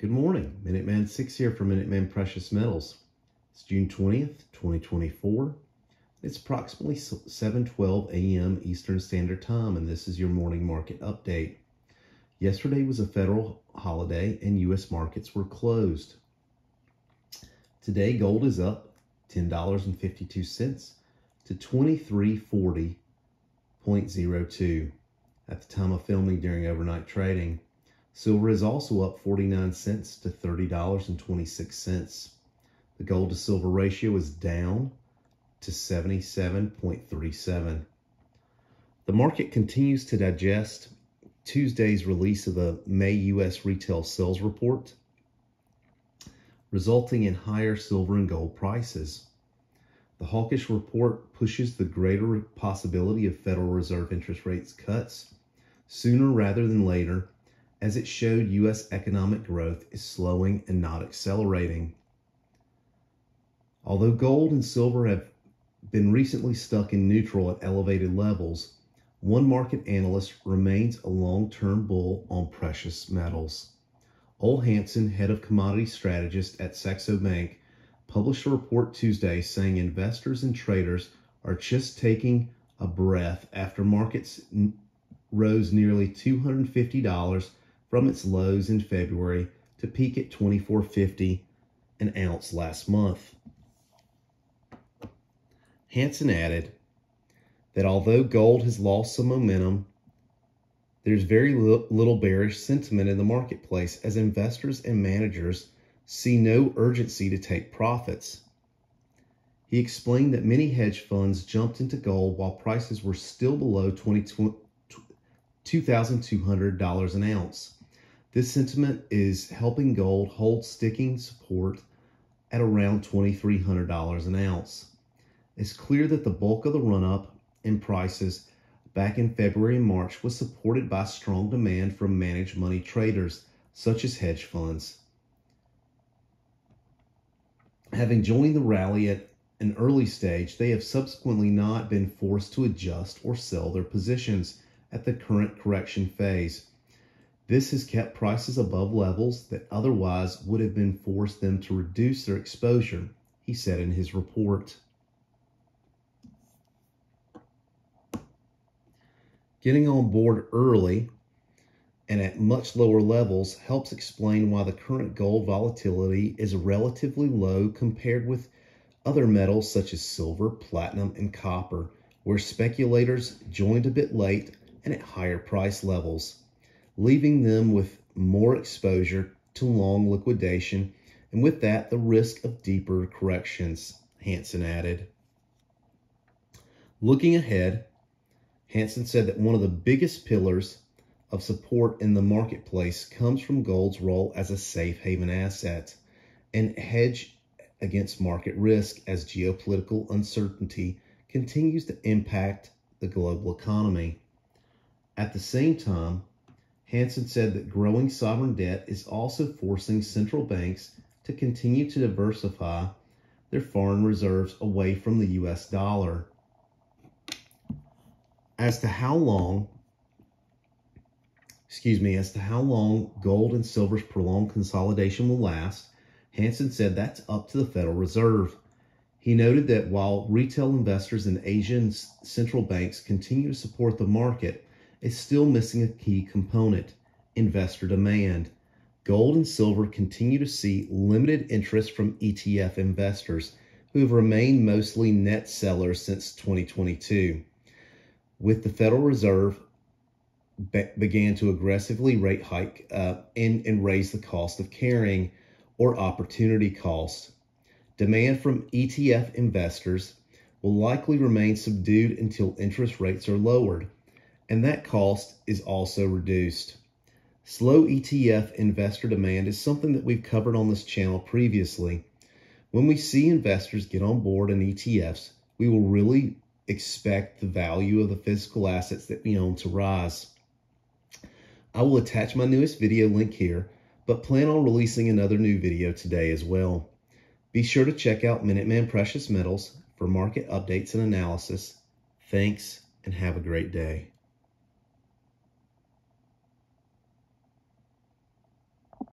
Good morning, Minuteman 6 here for Minuteman Precious Metals. It's June 20th, 2024. It's approximately 7:12 a.m. Eastern Standard Time, and this is your morning market update. Yesterday was a federal holiday and U.S. markets were closed. Today, gold is up $10.52 to $2340.02 at the time of filming during overnight trading. Silver is also up 49 cents to $30.26. The gold to silver ratio is down to 77.37. The market continues to digest Tuesday's release of the May U.S. retail sales report, resulting in higher silver and gold prices. The hawkish report pushes the greater possibility of Federal Reserve interest rates cuts sooner rather than later, as it showed U.S. economic growth is slowing and not accelerating. Although gold and silver have been recently stuck in neutral at elevated levels, one market analyst remains a long-term bull on precious metals. Ole Hansen, head of commodity strategist at Saxo Bank, published a report Tuesday saying investors and traders are just taking a breath after markets rose nearly $250 from its lows in February to peak at $24.50 an ounce last month. Hansen added that although gold has lost some momentum, there's very little bearish sentiment in the marketplace as investors and managers see no urgency to take profits. He explained that many hedge funds jumped into gold while prices were still below $2,200 an ounce. This sentiment is helping gold hold sticking support at around $2,300 an ounce. It's clear that the bulk of the run-up in prices back in February and March was supported by strong demand from managed money traders, such as hedge funds. Having joined the rally at an early stage, they have subsequently not been forced to adjust or sell their positions at the current correction phase. This has kept prices above levels that otherwise would have been forced them to reduce their exposure, he said in his report. Getting on board early and at much lower levels helps explain why the current gold volatility is relatively low compared with other metals such as silver, platinum, and copper, where speculators joined a bit late and at higher price levels, leaving them with more exposure to long liquidation, and with that, the risk of deeper corrections, Hansen added. Looking ahead, Hansen said that one of the biggest pillars of support in the marketplace comes from gold's role as a safe haven asset and hedge against market risk as geopolitical uncertainty continues to impact the global economy. At the same time, Hansen said that growing sovereign debt is also forcing central banks to continue to diversify their foreign reserves away from the U.S. dollar. As to how long gold and silver's prolonged consolidation will last, Hansen said that's up to the Federal Reserve. He noted that while retail investors and Asian central banks continue to support the market, it's still missing a key component: investor demand. Gold and silver continue to see limited interest from ETF investors, who have remained mostly net sellers since 2022. With the Federal Reserve began to aggressively rate hike and raise the cost of carrying, or opportunity cost. Demand from ETF investors will likely remain subdued until interest rates are lowered, and that cost is also reduced. Slow ETF investor demand is something that we've covered on this channel previously. When we see investors get on board in ETFs, we will really expect the value of the physical assets that we own to rise. I will attach my newest video link here, but plan on releasing another new video today as well. Be sure to check out Minuteman Precious Metals for market updates and analysis. Thanks, and have a great day.